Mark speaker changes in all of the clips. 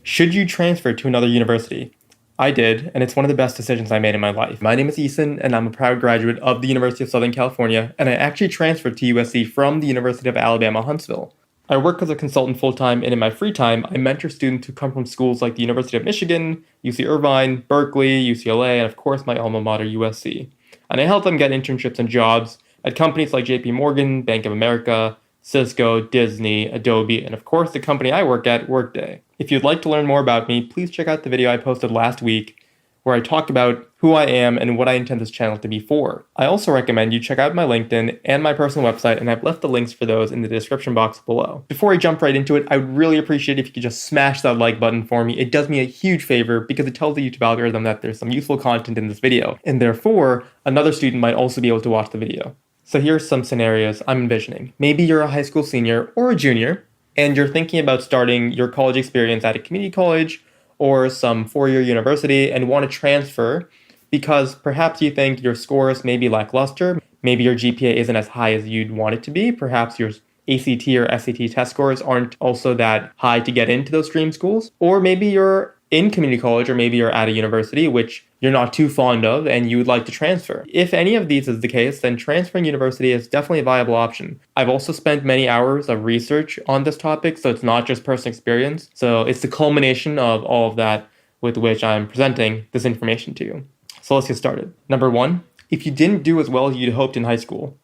Speaker 1: Should you transfer to another university? I did, and it's one of the best decisions I made in my life. My name is Eason, and I'm a proud graduate of the University of Southern California, and I actually transferred to USC from the University of Alabama, Huntsville. I work as a consultant full-time, and in my free time, I mentor students who come from schools like the University of Michigan, UC Irvine, Berkeley, UCLA, and of course my alma mater, USC. And I help them get internships and jobs at companies like JP Morgan, Bank of America, Cisco, Disney, Adobe, and of course the company I work at, Workday. If you'd like to learn more about me, please check out the video I posted last week where I talked about who I am and what I intend this channel to be for. I also recommend you check out my LinkedIn and my personal website, and I've left the links for those in the description box below. Before I jump right into it, I would really appreciate if you could just smash that like button for me. It does me a huge favor because it tells the YouTube algorithm that there's some useful content in this video, and therefore another student might also be able to watch the video. So here's some scenarios I'm envisioning. Maybe you're a high school senior or a junior, and you're thinking about starting your college experience at a community college or some four-year university and want to transfer because perhaps you think your scores may be lackluster, maybe your GPA isn't as high as you'd want it to be, perhaps your ACT or SAT test scores aren't also that high to get into those dream schools, or maybe you're in community college or maybe you're at a university which you're not too fond of and you would like to transfer. If any of these is the case, then transferring university is definitely a viable option. I've also spent many hours of research on this topic, so it's not just personal experience. So it's the culmination of all of that with which I'm presenting this information to you. So let's get started. Number one, if you didn't do as well as you'd hoped in high school,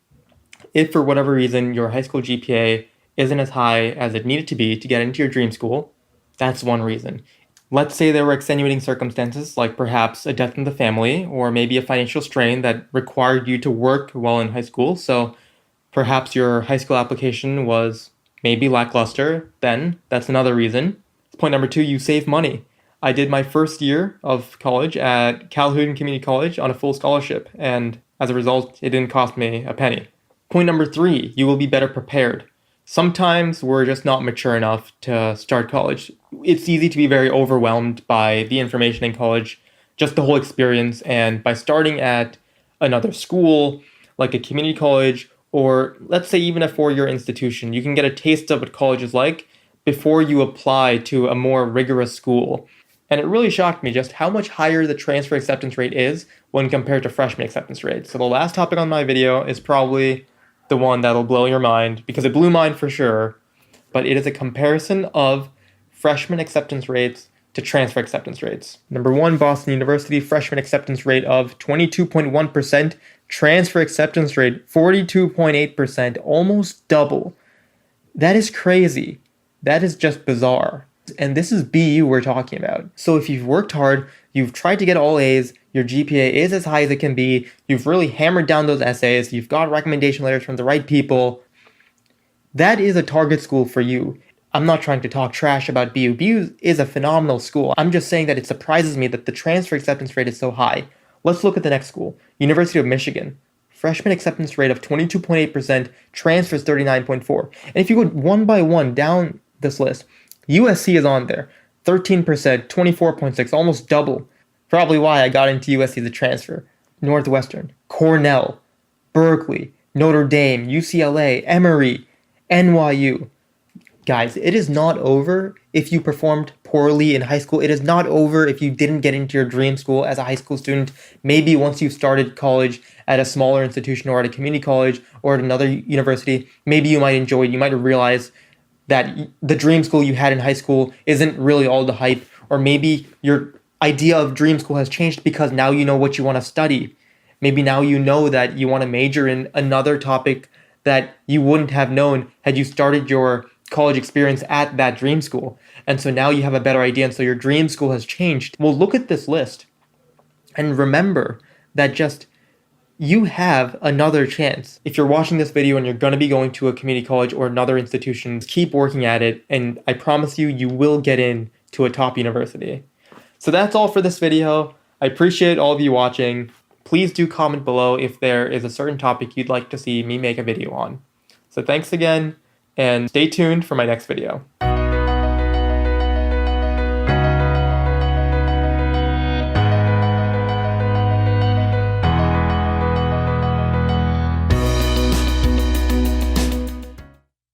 Speaker 1: if for whatever reason your high school GPA isn't as high as it needed to be to get into your dream school, that's one reason. Let's say there were extenuating circumstances like perhaps a death in the family or maybe a financial strain that required you to work while in high school. So perhaps your high school application was maybe lackluster. Then that's another reason. Point number two, you save money. I did my first year of college at Calhoun Community College on a full scholarship, and as a result, it didn't cost me a penny. Point number three, you will be better prepared. Sometimes we're just not mature enough to start college. It's easy to be very overwhelmed by the information in college, just the whole experience, and by starting at another school, like a community college, or let's say even a four-year institution, you can get a taste of what college is like before you apply to a more rigorous school. And it really shocked me just how much higher the transfer acceptance rate is when compared to freshman acceptance rate. So the last topic on my video is probably the one that'll blow your mind, because it blew mine for sure, but it is a comparison of freshman acceptance rates to transfer acceptance rates. Number one, Boston University, freshman acceptance rate of 22.1%, transfer acceptance rate 42.8%, almost double. That is crazy. That is just bizarre. And this is BU we're talking about. So if you've worked hard, you've tried to get all A's, your GPA is as high as it can be, you've really hammered down those essays, you've got recommendation letters from the right people, that is a target school for you. I'm not trying to talk trash about BU. BU is a phenomenal school. I'm just saying that it surprises me that the transfer acceptance rate is so high. Let's look at the next school, University of Michigan. Freshman acceptance rate of 22.8%, transfers 39.4%. And if you go one by one down this list, USC is on there, 13%, 24.6%, almost double. Probably why I got into USC as a transfer. Northwestern, Cornell, Berkeley, Notre Dame, UCLA, Emory, NYU. Guys, it is not over if you performed poorly in high school. It is not over if you didn't get into your dream school as a high school student. Maybe once you've started college at a smaller institution or at a community college or at another university, maybe you might enjoy it. You might realize that the dream school you had in high school isn't really all the hype, or maybe your idea of dream school has changed because now you know what you want to study. Maybe now you know that you want to major in another topic that you wouldn't have known had you started your college experience at that dream school. And so now you have a better idea, and so your dream school has changed. Well, look at this list and remember that just you have another chance. If you're watching this video and you're going to be going to a community college or another institution, keep working at it, and I promise you, you will get in to a top university. So that's all for this video. I appreciate all of you watching. Please do comment below if there is a certain topic you'd like to see me make a video on. So thanks again, and stay tuned for my next video.